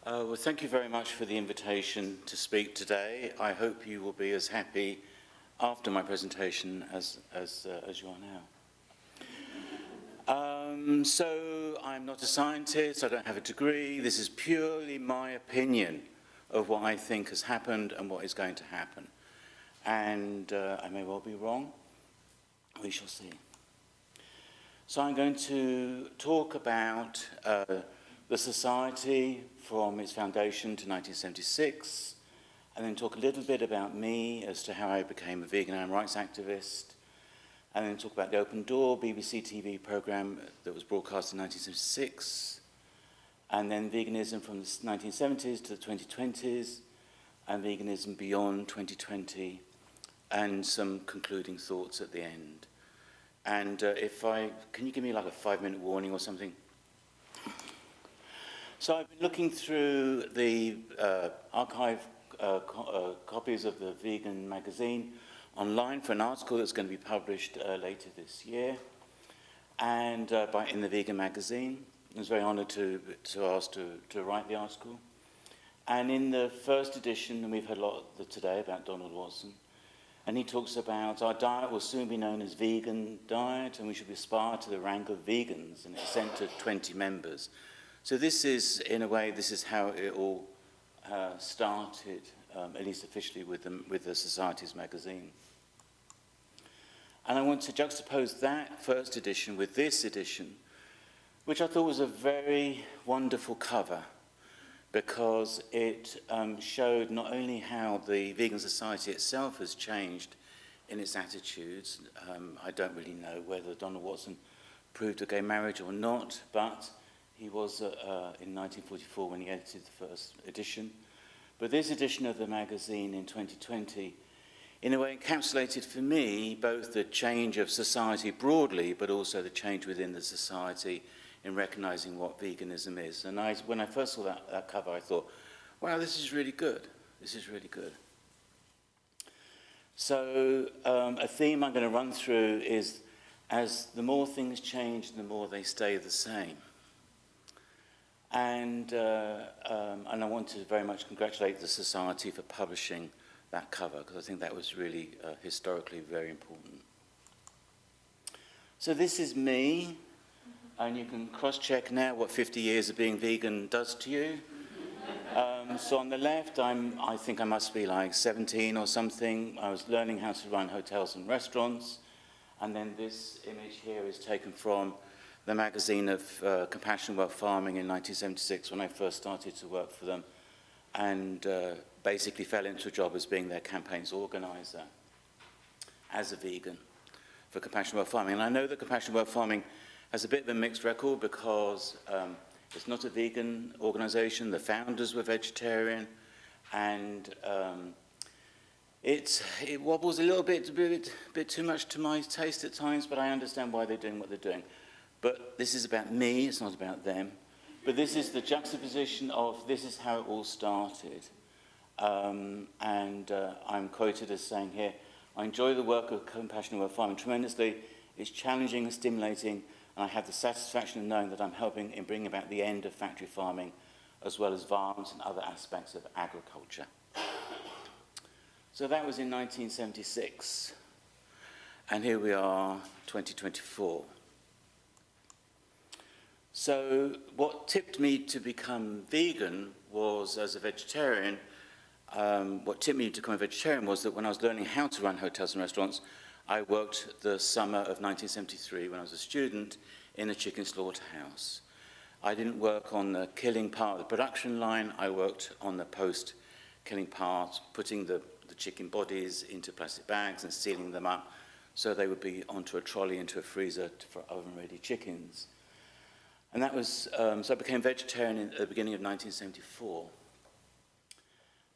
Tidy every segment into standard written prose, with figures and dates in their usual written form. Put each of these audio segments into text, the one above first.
Well, thank you very much for the invitation to speak today. I hope you will be as happy after my presentation as you are now. So I'm not a scientist, I don't have a degree. This is purely my opinion of what I think has happened and what is going to happen. And I may well be wrong. We shall see. So I'm going to talk about the Society from its foundation to 1976, and then talk a little bit about me as to how I became a vegan animal rights activist, and then talk about the Open Door BBC TV programme that was broadcast in 1976, and then veganism from the 1970s to the 2020s, and veganism beyond 2020, and some concluding thoughts at the end. And can you give me like a 5-minute warning or something? So I've been looking through the archive copies of the Vegan magazine online for an article that's going to be published later this year, and in the Vegan magazine. I was very honoured to ask to write the article. And in the first edition, and we've heard a lot today about Donald Watson, and he talks about our diet will soon be known as vegan diet, and we should aspire to the rank of vegans, and it's sent to 20 members. So this is, in a way, this is how it all started, at least officially with the Society's magazine. And I want to juxtapose that first edition with this edition, which I thought was a very wonderful cover, because it showed not only how the Vegan Society itself has changed in its attitudes. I don't really know whether Donald Watson approved of gay marriage or not, but he was in 1944 when he edited the first edition. But this edition of the magazine in 2020, in a way, encapsulated for me both the change of society broadly, but also the change within the society in recognising what veganism is. And when I first saw that cover, I thought, wow, this is really good. This is really good. So a theme I'm going to run through is, as the more things change, the more they stay the same. And I want to very much congratulate the Society for publishing that cover, because I think that was really historically very important. So this is me, and you can cross-check now what 50 years of being vegan does to you. So on the left, I think I must be like 17 or something. I was learning how to run hotels and restaurants. And then this image here is taken from the magazine of Compassion World Farming in 1976, when I first started to work for them, and basically fell into a job as being their campaigns organizer as a vegan for Compassion World Farming. And I know that Compassion World Farming has a bit of a mixed record, because it's not a vegan organization. The founders were vegetarian, and it wobbles a little bit too much to my taste at times, but I understand why they're doing what they're doing. But this is about me, it's not about them. But this is the juxtaposition of, this is how it all started. I'm quoted as saying here, I enjoy the work of Compassion World Farming tremendously. It's challenging and stimulating, and I have the satisfaction of knowing that I'm helping in bringing about the end of factory farming, as well as violence and other aspects of agriculture. So that was in 1976. And here we are, 2024. So what tipped me to become vegan was, as a vegetarian, what tipped me to become a vegetarian was that when I was learning how to run hotels and restaurants, I worked the summer of 1973 when I was a student in a chicken slaughterhouse. I didn't work on the killing part of the production line. I worked on the post-killing part, putting the chicken bodies into plastic bags and sealing them up so they would be onto a trolley into a freezer for oven-ready chickens. And that was, so I became vegetarian at the beginning of 1974.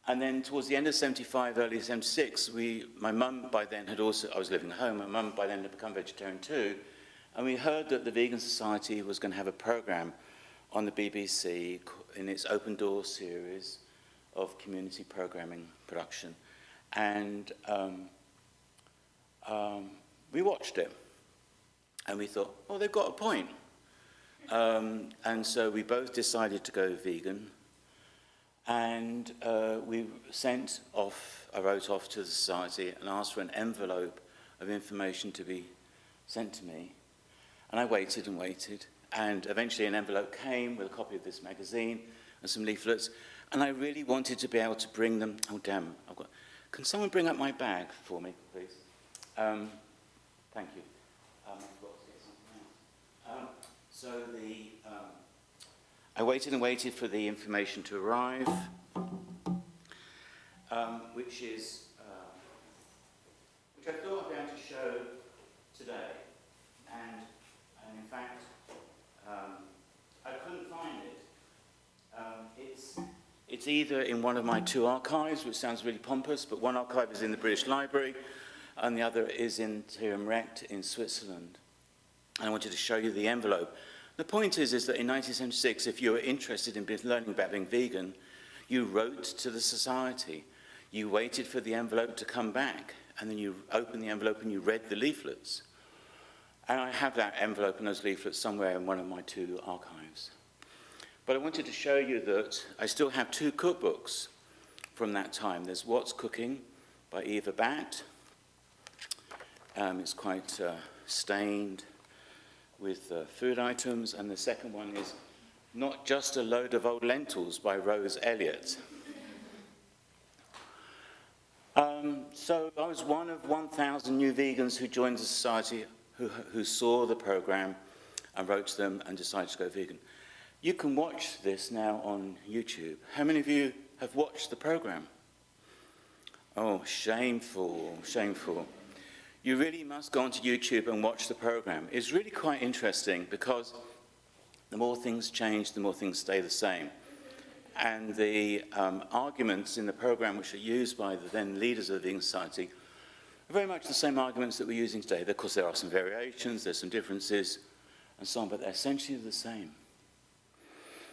And then towards the end of 75, early 76, my mum by then had also, I was living at home, my mum by then had become vegetarian too, and we heard that the Vegan Society was going to have a programme on the BBC in its Open Door series of community programming production. And we watched it, and we thought, oh, they've got a point. And so we both decided to go vegan. And we I wrote off to the society and asked for an envelope of information to be sent to me. And I waited and waited, and eventually an envelope came with a copy of this magazine and some leaflets, and I really wanted to be able to bring them. Oh, damn, can someone bring up my bag for me, please? Thank you. I forgot to get something else. I waited and waited for the information to arrive, which I thought I'd be able to show today. And in fact, I couldn't find it. It's either in one of my two archives, which sounds really pompous, but one archive is in the British Library, and the other is in Theorem Recht in Switzerland. And I wanted to show you the envelope. The point is that in 1976, if you were interested in learning about being vegan, you wrote to the society. You waited for the envelope to come back, and then you opened the envelope and you read the leaflets. And I have that envelope and those leaflets somewhere in one of my two archives. But I wanted to show you that I still have two cookbooks from that time. There's What's Cooking by Eva Batt. It's quite stained with food items, and the second one is Not Just a Load of Old Lentils by Rose Elliott. So I was one of 1,000 new vegans who joined the society, who saw the program and wrote to them and decided to go vegan. You can watch this now on YouTube. How many of you have watched the program? Oh, shameful, shameful. You really must go onto YouTube and watch the program. It's really quite interesting because the more things change, the more things stay the same. And the arguments in the program which are used by the then leaders of the Vegan Society are very much the same arguments that we're using today. Of course, there are some variations, there's some differences, and so on, but they're essentially the same,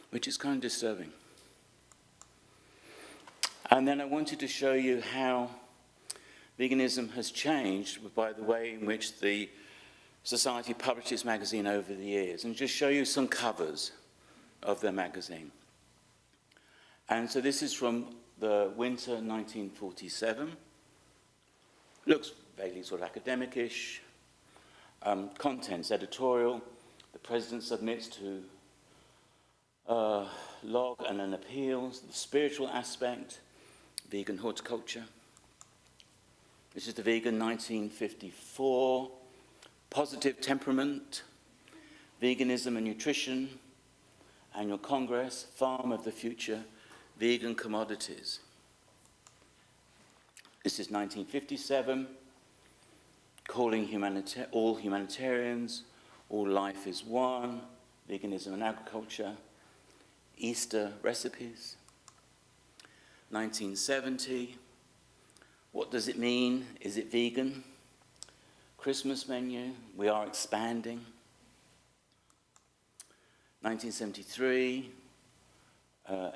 which is kind of disturbing. And then I wanted to show you how veganism has changed by the way in which the Society published its magazine over the years, and just show you some covers of their magazine. And so this is from the winter 1947. Looks vaguely sort of academic-ish. Contents, editorial. The president submits to log and an appeals. The spiritual aspect, vegan horticulture. This is the vegan 1954. Positive temperament, veganism and nutrition, annual congress, farm of the future, vegan commodities. This is 1957, calling all humanitarians, all life is one, veganism and agriculture, Easter recipes. 1970, what does it mean? Is it vegan? Christmas menu, we are expanding. 1973,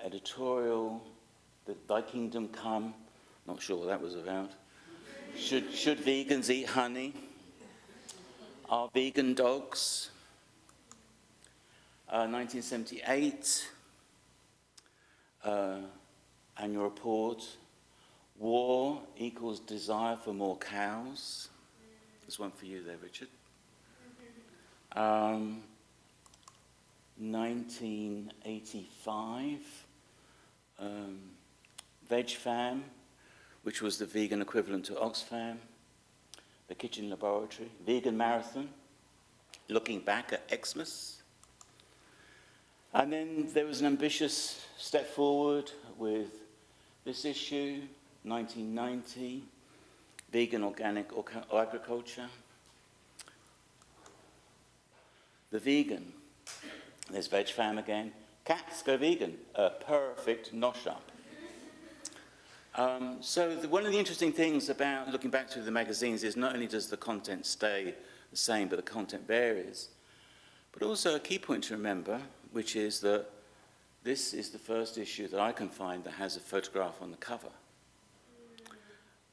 editorial, Thy Kingdom Come, not sure what that was about. Should vegans eat honey? Are vegan dogs? 1978, annual report, war equals desire for more cows. There's one for you there, Richard. 1985, Veg Fam, which was the vegan equivalent to Oxfam, the Kitchen Laboratory, Vegan Marathon, looking back at Xmas. And then there was an ambitious step forward with this issue, 1990, Vegan Organic Agriculture. The vegan. There's Veg Fam again. Cats go vegan. A perfect nosh-up. So one of the interesting things about looking back through the magazines is not only does the content stay the same, but the content varies. But also a key point to remember, which is that this is the first issue that I can find that has a photograph on the cover.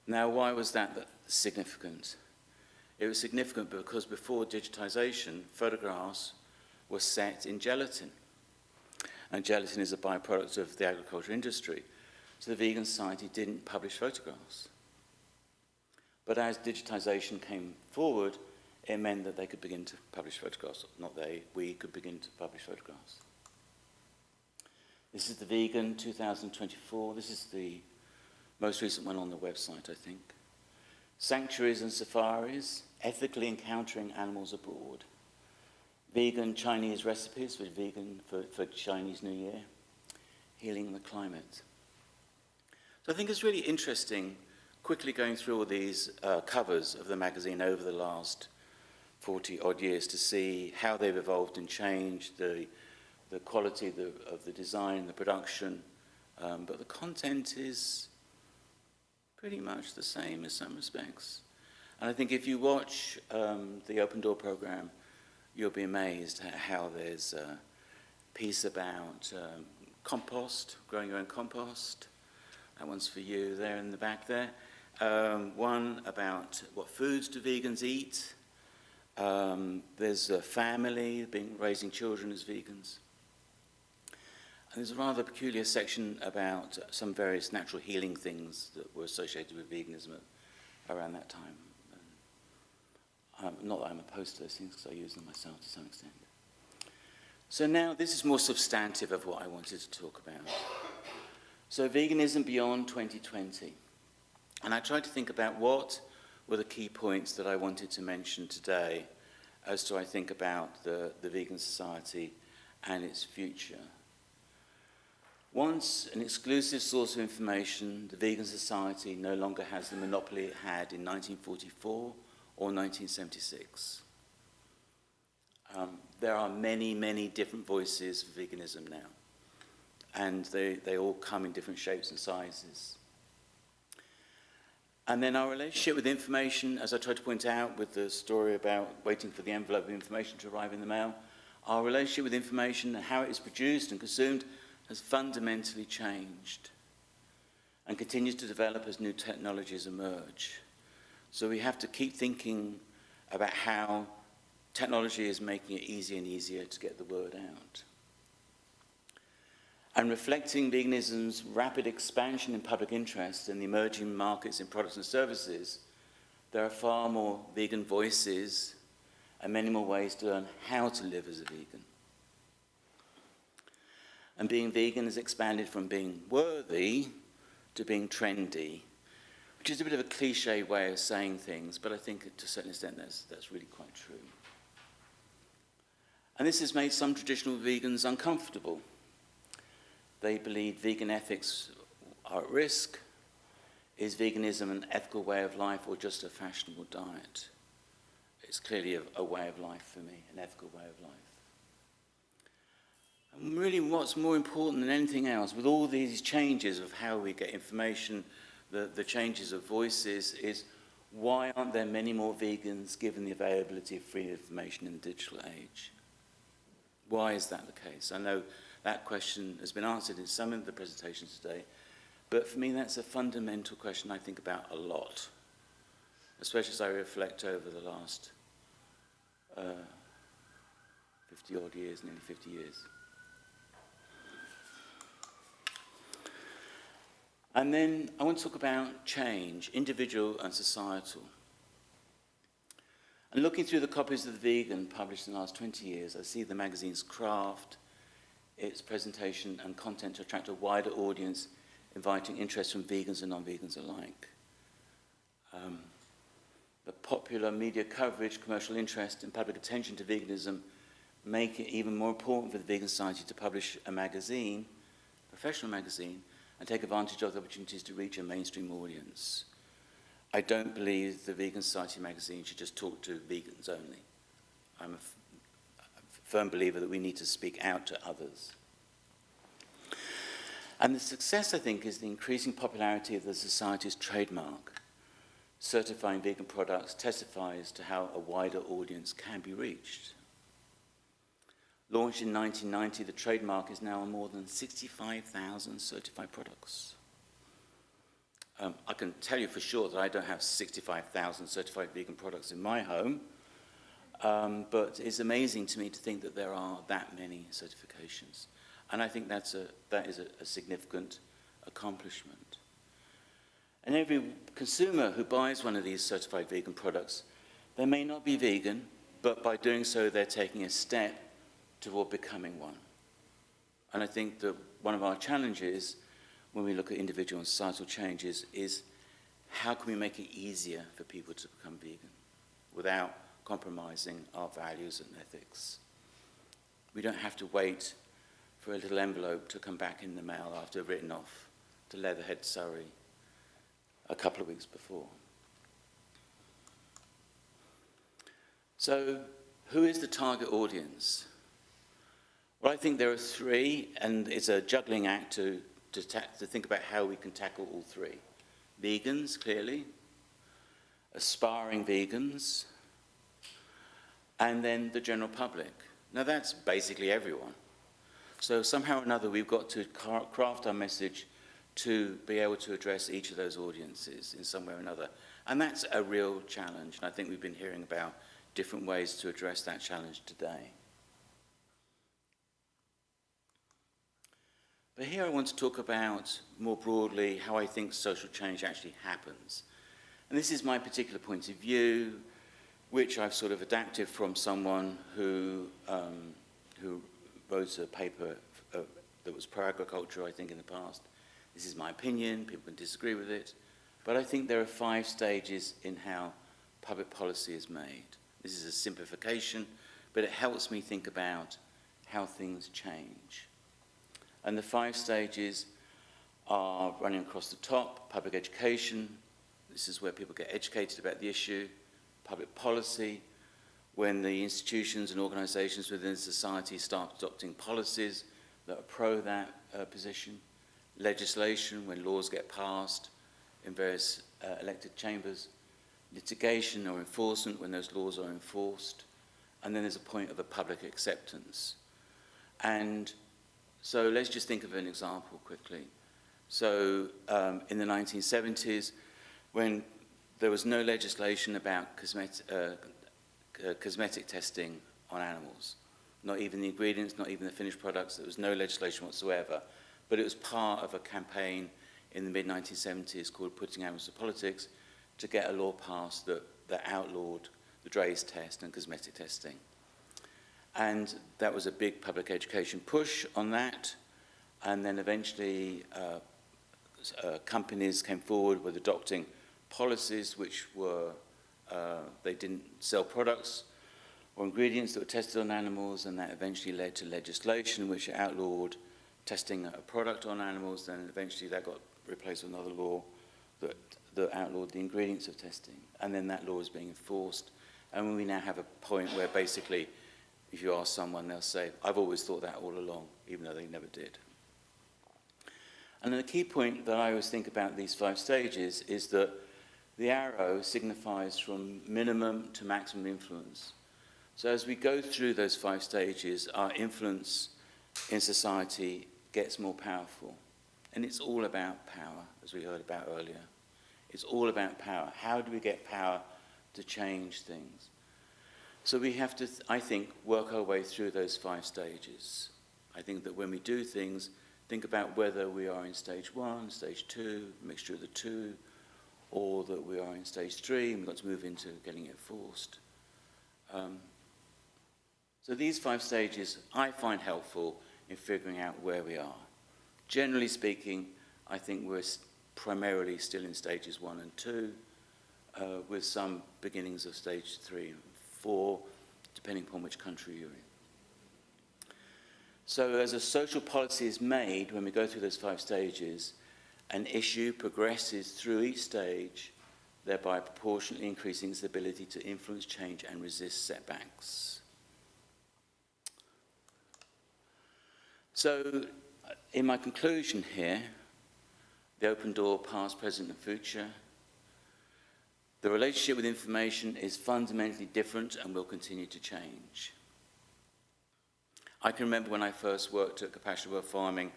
Now, why was that significant? It was significant because before digitization, photographs were set in gelatin. and gelatin is a byproduct of the agricultural industry. So the Vegan Society didn't publish photographs. But as digitization came forward, it meant that they could begin to publish photographs. Not they, we could begin to publish photographs. This is the Vegan 2024. This is the most recent one on the website, I think. Sanctuaries and safaris, ethically encountering animals abroad. Vegan Chinese recipes for Chinese New Year. Healing the climate. So I think it's really interesting, quickly going through all these covers of the magazine over the last 40-odd years to see how they've evolved and changed, the quality of the design, the production, but the content is pretty much the same in some respects. And I think if you watch the Open Door program, you'll be amazed at how there's a piece about compost, growing your own compost. That one's for you there in the back there. One about what foods do vegans eat. There's a family raising children as vegans. And there's a rather peculiar section about some various natural healing things that were associated with veganism around that time. Not that I'm opposed to those things, because I use them myself to some extent. So now this is more substantive of what I wanted to talk about. So veganism beyond 2020. And I tried to think about what were the key points that I wanted to mention today as to, I think, about the Vegan Society and its future. Once an exclusive source of information, the Vegan Society no longer has the monopoly it had in 1944 or 1976. There are many, many different voices for veganism now, and they all come in different shapes and sizes. And then our relationship with information, as I tried to point out with the story about waiting for the envelope of information to arrive in the mail, our relationship with information and how it is produced and consumed has fundamentally changed and continues to develop as new technologies emerge. So we have to keep thinking about how technology is making it easier and easier to get the word out. And reflecting veganism's rapid expansion in public interest and the emerging markets in products and services, there are far more vegan voices and many more ways to learn how to live as a vegan. And being vegan has expanded from being worthy to being trendy, which is a bit of a cliche way of saying things, but I think to a certain extent that's really quite true. And this has made some traditional vegans uncomfortable. They believe vegan ethics are at risk. Is veganism an ethical way of life or just a fashionable diet? It's clearly a way of life for me, an ethical way of life. And really what's more important than anything else, with all these changes of how we get information, the changes of voices, is why aren't there many more vegans given the availability of free information in the digital age? Why is that the case? I know that question has been answered in some of the presentations today, but for me that's a fundamental question I think about a lot, especially as I reflect over the last 50-odd years, nearly 50 years. And then I want to talk about change, individual and societal. And looking through the copies of The Vegan published in the last 20 years, I see the magazine's craft, its presentation and content to attract a wider audience, inviting interest from vegans and non-vegans alike. The popular media coverage, commercial interest and public attention to veganism make it even more important for the Vegan Society to publish a magazine, a professional magazine, and take advantage of the opportunities to reach a mainstream audience. I don't believe the Vegan Society magazine should just talk to vegans only. I'm a firm believer that we need to speak out to others. And the success, I think, is the increasing popularity of the Society's trademark. Certifying vegan products testifies to how a wider audience can be reached. Launched in 1990, the trademark is now on more than 65,000 certified products. I can tell you for sure that I don't have 65,000 certified vegan products in my home, but it's amazing to me to think that there are that many certifications. And I think that is a significant accomplishment. And every consumer who buys one of these certified vegan products, they may not be vegan, but by doing so, they're taking a step toward becoming one. And I think that one of our challenges when we look at individual and societal changes is how can we make it easier for people to become vegan without compromising our values and ethics. We don't have to wait for a little envelope to come back in the mail after written off to Leatherhead, Surrey, a couple of weeks before. So, who is the target audience? Well, I think there are three, and it's a juggling act to think about how we can tackle all three. Vegans, clearly, aspiring vegans, and then the general public. Now, that's basically everyone. So somehow or another, we've got to craft our message to be able to address each of those audiences in some way or another. And that's a real challenge, and I think we've been hearing about different ways to address that challenge today. But here I want to talk about, more broadly, how I think social change actually happens. And this is my particular point of view, which I've sort of adapted from someone who wrote a paper that was pro-agriculture, I think, in the past. This is my opinion, people can disagree with it, but I think there are 5 stages in how public policy is made. This is a simplification, but it helps me think about how things change. And the 5 stages are running across the top: public education, this is where people get educated about the issue; public policy, when the institutions and organisations within society start adopting policies that are pro that position; legislation, when laws get passed in various elected chambers; litigation or enforcement, when those laws are enforced; and then there's a point of a public acceptance. And so let's just think of an example quickly. So in the 1970s, when there was no legislation about cosmetic testing on animals, not even the ingredients, not even the finished products, there was no legislation whatsoever, but it was part of a campaign in the mid-1970s called Putting Animals to Politics to get a law passed that outlawed the Dre's test and cosmetic testing. And that was a big public education push on that. And then eventually companies came forward with adopting policies which were, they didn't sell products or ingredients that were tested on animals, and that eventually led to legislation which outlawed testing a product on animals. Then eventually that got replaced with another law that outlawed the ingredients of testing. And then that law is being enforced. And we now have a point where basically, if you ask someone, they'll say, I've always thought that all along, even though they never did. And then the key point that I always think about these 5 stages is that the arrow signifies from minimum to maximum influence. So as we go through those 5 stages, our influence in society gets more powerful. And it's all about power, as we heard about earlier. It's all about power. How do we get power to change things? So we have to, I think, work our way through those 5 stages. I think that when we do things, think about whether we are in stage 1, stage 2, mixture of the 2, or that we are in stage 3 and we've got to move into getting it forced. So these 5 stages I find helpful in figuring out where we are. Generally speaking, I think we're primarily still in stages 1 and 2, with some beginnings of stage 3 and 4, depending upon which country you're in. So as a social policy is made, when we go through those 5 stages, an issue progresses through each stage, thereby proportionately increasing its ability to influence change and resist setbacks. So in my conclusion here, the open door, past, present, and future, the relationship with information is fundamentally different and will continue to change. I can remember when I first worked at Compassionate World Farming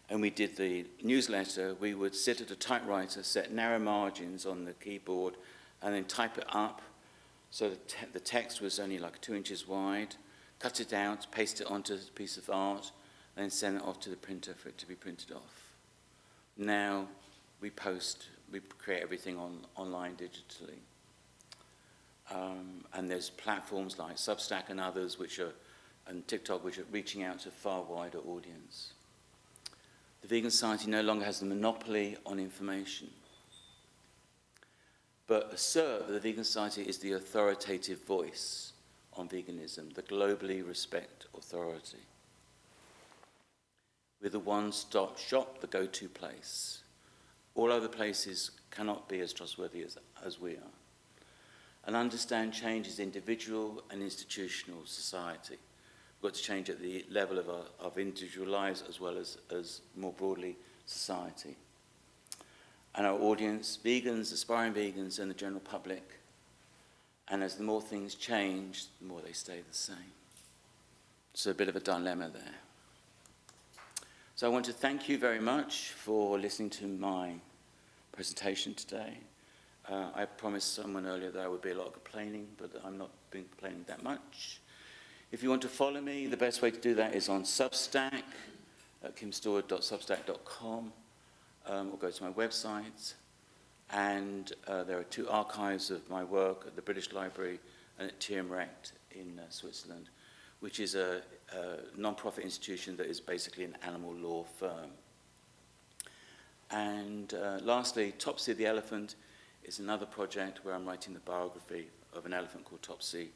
and we did the newsletter, we would sit at a typewriter, set narrow margins on the keyboard, and then type it up so the text was only like 2 inches wide, cut it out, paste it onto a piece of art, and then send it off to the printer for it to be printed off. Now we create everything online digitally. And there's platforms like Substack and others and TikTok which are reaching out to a far wider audience. The Vegan Society no longer has the monopoly on information, but assert that the Vegan Society is the authoritative voice on veganism, the globally respected authority. We're the one-stop shop, the go-to place. All other places cannot be as trustworthy as we are. And understand change is individual and institutional society. We've got to change at the level of individual lives as well as more broadly society. And our audience, vegans, aspiring vegans, and the general public. And as the more things change, the more they stay the same. So a bit of a dilemma there. So I want to thank you very much for listening to my presentation today. I promised someone earlier that there would be a lot of complaining, but I'm not been complaining that much. If you want to follow me, the best way to do that is on Substack, at kimstallwood.substack.com, or go to my website. And there are 2 archives of my work at the British Library and at TM Recht in Switzerland, which is a non-profit institution that is basically an animal law firm. And lastly, Topsy the Elephant is another project where I'm writing the biography of an elephant called Topsy,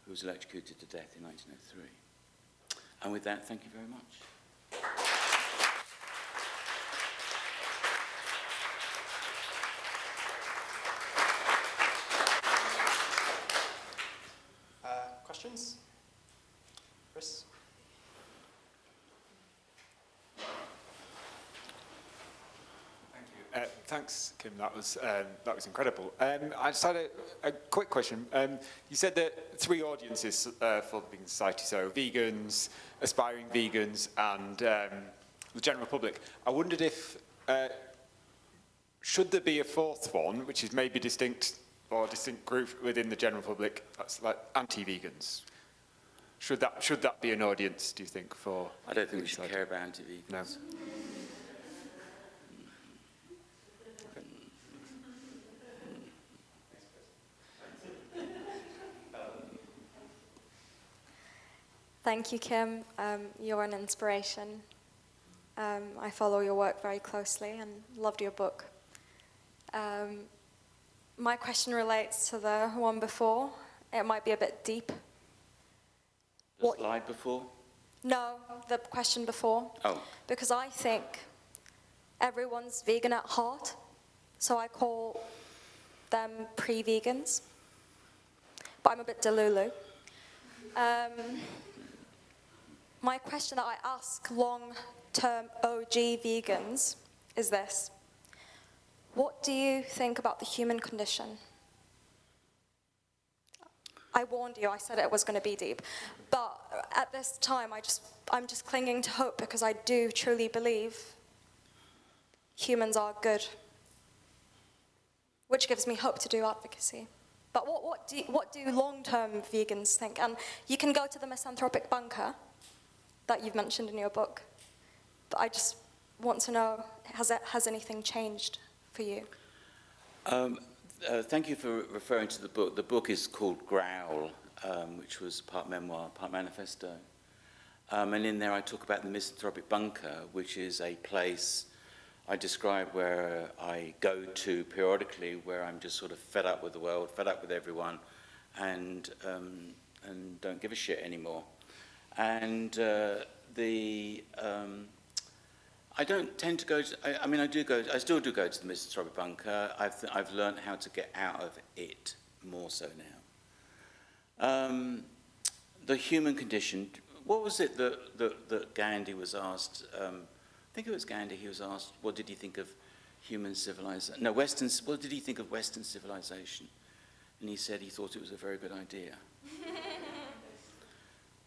who was electrocuted to death in 1903. And with that, thank you very much. Questions? Chris? Thanks, Kim. That was incredible. I just had a quick question. You said that 3 audiences for the Vegan Society, so vegans, aspiring vegans, and the general public. I wondered if should there be a 4th one, which is maybe distinct group within the general public, that's like anti-vegans. Should that be an audience, do you think, for? I don't think we should care about anti-vegans. No. Thank you, Kim. You're an inspiration. I follow your work very closely and loved your book. My question relates to the one before. It might be a bit deep. The slide before? No, the question before. Oh. Because I think everyone's vegan at heart, so I call them pre-vegans. But I'm a bit delulu. My question that I ask long-term OG vegans is this. What do you think about the human condition? I warned you, I said it was going to be deep. But at this time, I'm just clinging to hope because I do truly believe humans are good, which gives me hope to do advocacy. But what do long-term vegans think? And you can go to the misanthropic bunker that you've mentioned in your book. But I just want to know, has anything changed for you? Thank you for referring to the book. The book is called Growl, which was part memoir, part manifesto. And in there I talk about the misanthropic bunker, which is a place I describe where I go to periodically, where I'm just sort of fed up with the world, fed up with everyone, and don't give a shit anymore. And I don't tend to go to, I still do go to the misanthropic bunker. I've learned how to get out of it more so now. The human condition, what was it that Gandhi was asked? I think it was Gandhi, he was asked, what did he think of human civilization? No, what did he think of Western civilization? And he said he thought it was a very good idea.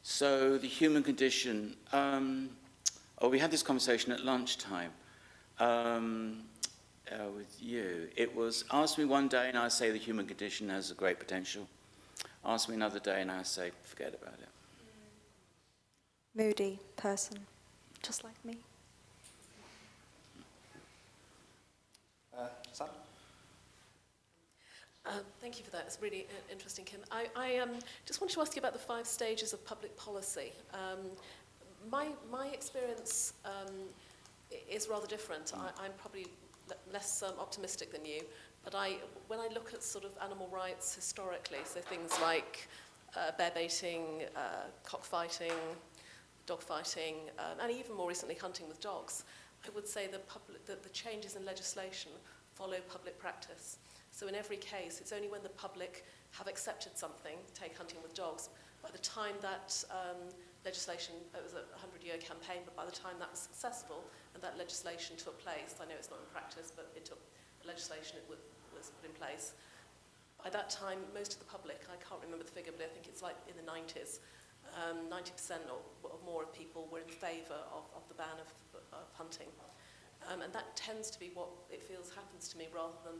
So the human condition, we had this conversation at lunchtime with you. It was, ask me one day and I say the human condition has a great potential. Ask me another day and I say, forget about it. Moody person. just like me. Sam? Thank you for that. It's really interesting, Kim. I just wanted to ask you about the 5 stages of public policy. My experience is rather different. I'm probably less optimistic than you, but when I look at sort of animal rights historically, so things like bear baiting, cockfighting, dogfighting, and even more recently hunting with dogs, I would say that the changes in legislation follow public practice. So in every case, it's only when the public have accepted something, take hunting with dogs, by the time that legislation, it was a 100-year campaign, but by the time that was successful and that legislation took place, I know it's not in practice, but it took legislation, it was put in place. By that time, most of the public, I can't remember the figure, but I think it's like in the 90s, 90% or more of people were in favour of the ban of hunting. And that tends to be what it feels happens to me, rather than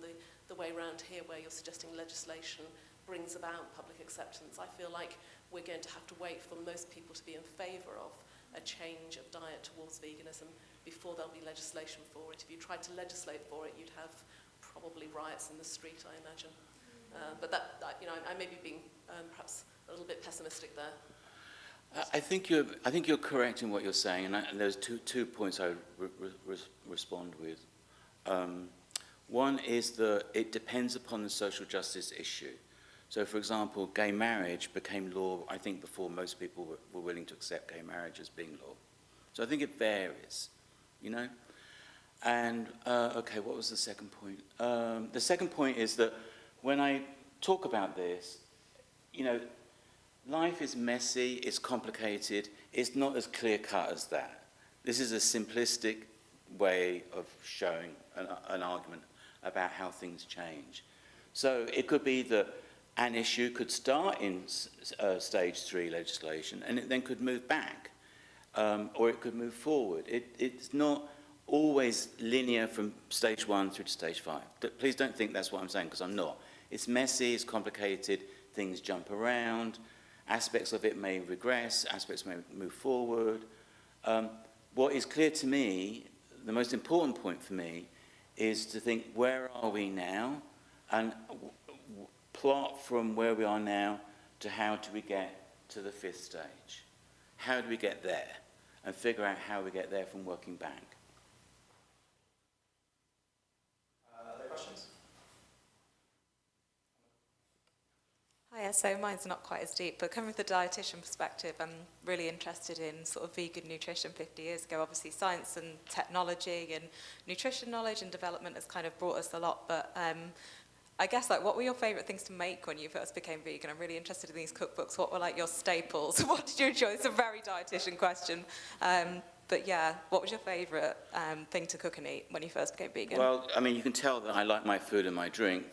the way around here where you're suggesting legislation brings about public acceptance. I feel like we're going to have to wait for most people to be in favour of a change of diet towards veganism before there'll be legislation for it. If you tried to legislate for it, you'd have probably riots in the street, I imagine. But that, I may be being perhaps a little bit pessimistic there. I think you're correct in what you're saying, and there's two points I would respond with. One is that it depends upon the social justice issue. So, for example, gay marriage became law, I think, before most people were willing to accept gay marriage as being law. So I think it varies, you know? And, okay, what was the second point? The second point is that when I talk about this, you know, life is messy, it's complicated, it's not as clear-cut as that. This is a simplistic way of showing an argument about how things change. So it could be that an issue could start in stage 3 legislation and it then could move back, or it could move forward. It's not always linear from stage 1 through to stage 5. Please don't think that's what I'm saying, because I'm not. It's messy, it's complicated, things jump around, aspects of it may regress, aspects may move forward. What is clear to me, the most important point for me, is to think, where are we now? And plot from where we are now to how do we get to the 5th stage? How do we get there? And figure out how we get there from working back. Other questions? Hiya, so mine's not quite as deep, but coming from the dietitian perspective, I'm really interested in sort of vegan nutrition 50 years ago. Obviously, science and technology and nutrition knowledge and development has kind of brought us a lot, but I guess, like, what were your favourite things to make when you first became vegan? I'm really interested in these cookbooks. What were, like, your staples? What did you enjoy? It's a very dietitian question. But yeah, what was your favourite thing to cook and eat when you first became vegan? Well, I mean, you can tell that I like my food and my drink.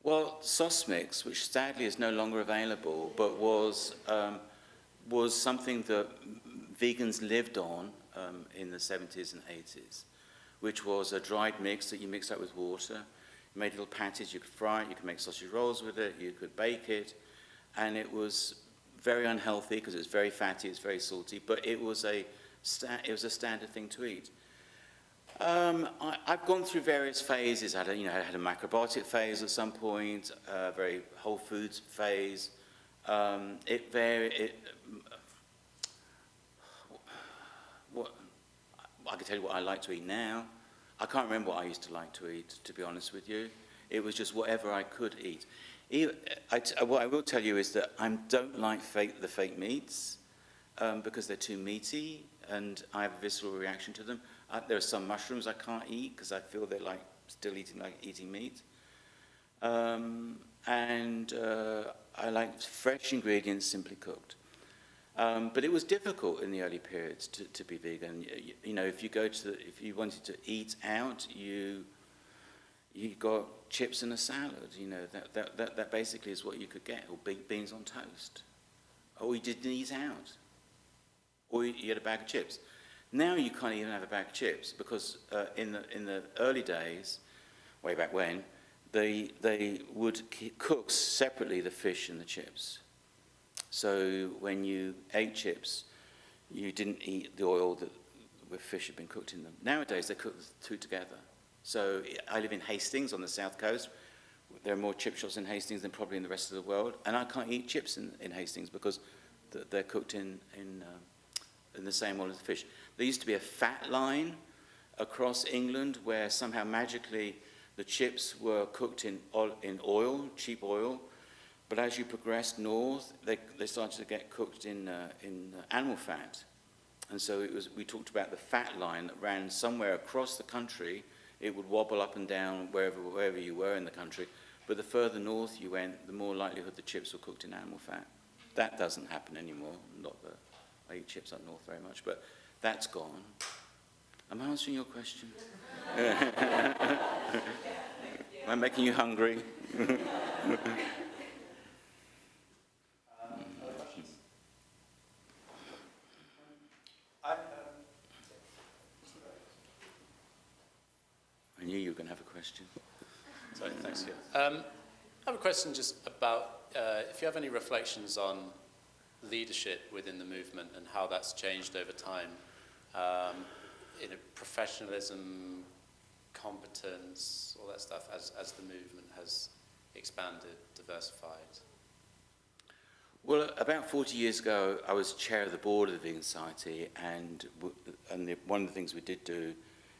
Well, sauce mix, which sadly is no longer available, but was something that vegans lived on in the 70s and 80s, which was a dried mix that you mixed up with water. You made little patties, you could fry it, you could make sausage rolls with it, you could bake it, and it was very unhealthy because it's very fatty, it's very salty, but it was a standard thing to eat. I've gone through various phases. I had a macrobiotic phase at some point, a very whole foods phase. It varied. I can tell you what I like to eat now. I can't remember what I used to like to eat, to be honest with you. It was just whatever I could eat. What I will tell you is that I don't like the fake meats because they're too meaty and I have a visceral reaction to them. There are some mushrooms I can't eat because I feel they're like still eating meat. And I like fresh ingredients simply cooked. But it was difficult in the early periods to be vegan. You know, if you wanted to eat out, you got chips and a salad. You know, that basically is what you could get, or beans on toast, or you didn't eat out, or you had a bag of chips. Now you can't even have a bag of chips because in the early days, way back when, they would cook separately the fish and the chips. So when you ate chips, you didn't eat the oil that where fish had been cooked in them. Nowadays, they cook the two together. So I live in Hastings on the south coast. There are more chip shops in Hastings than probably in the rest of the world, and I can't eat chips in Hastings because they're cooked in the same oil as the fish. There used to be a fat line across England where somehow magically the chips were cooked in oil, cheap oil, but as you progressed north, they started to get cooked in animal fat. And so we talked about the fat line that ran somewhere across the country. It would wobble up and down wherever you were in the country. But the further north you went, the more likelihood the chips were cooked in animal fat. That doesn't happen anymore. Not that I eat chips up north very much, but that's gone. Am I answering your question? Am I making you hungry? Other questions? I knew you were going to have a question. Sorry, thanks. I have a question just about if you have any reflections on leadership within the movement and how that's changed over time, professionalism, competence, all that stuff, as the movement has expanded, diversified. Well, about 40 years ago, I was chair of the board of the Vegan Society, and one of the things we did do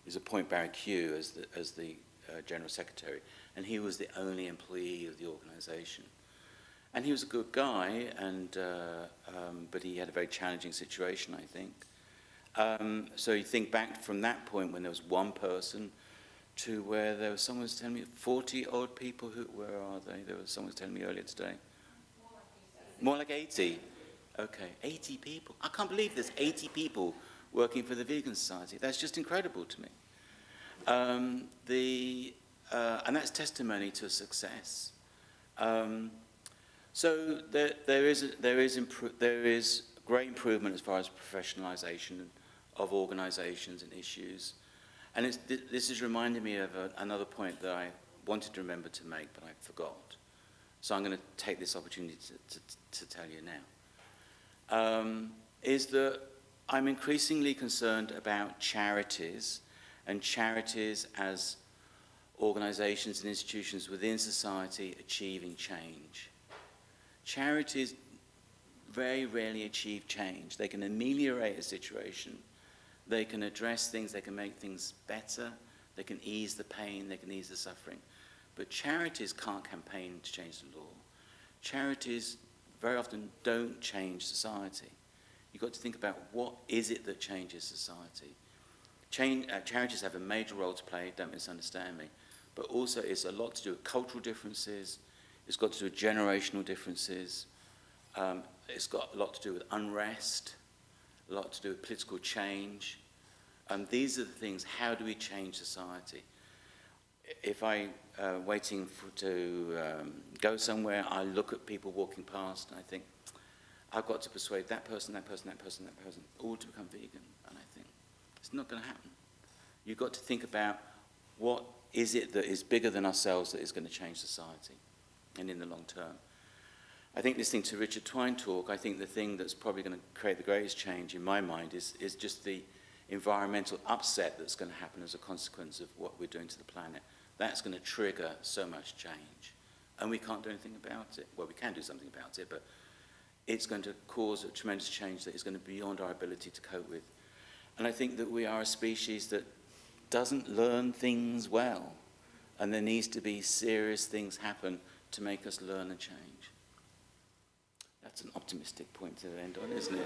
is appoint Barry Q as the General Secretary, and he was the only employee of the organisation. And he was a good guy, but he had a very challenging situation, I think. So you think back from that point when there was one person to where there was someone was telling me 40 odd people. Where are they? Someone was telling me earlier today. More like 80. Okay, 80 people. I can't believe there's 80 people working for the Vegan Society. That's just incredible to me. And that's testimony to success. So there is great improvement as far as professionalisation of organisations and issues. And this is reminding me of another point that I wanted to remember to make, but I forgot. So I'm going to take this opportunity to tell you now. Is that I'm increasingly concerned about charities, and charities as organisations and institutions within society achieving change. Charities very rarely achieve change. They can ameliorate a situation. They can address things. They can make things better. They can ease the pain. They can ease the suffering. But charities can't campaign to change the law. Charities very often don't change society. You've got to think about what is it that changes society. Charities have a major role to play, don't misunderstand me, but also it's a lot to do with cultural differences. It's got to do with generational differences. It's got a lot to do with unrest, a lot to do with political change. These are the things, how do we change society? If I'm waiting to go somewhere, I look at people walking past and I think, I've got to persuade that person, that person, that person, that person, all to become vegan. And I think, it's not going to happen. You've got to think about what is it that is bigger than ourselves that is going to change society and in the long term. I think listening to Richard Twine talk, I think the thing that's probably going to create the greatest change in my mind is just the environmental upset that's going to happen as a consequence of what we're doing to the planet. That's going to trigger so much change. And we can't do anything about it. Well, we can do something about it, but it's going to cause a tremendous change that is going to be beyond our ability to cope with. And I think that we are a species that doesn't learn things well. And there needs to be serious things happen to make us learn and change. That's an optimistic point to end on, isn't it?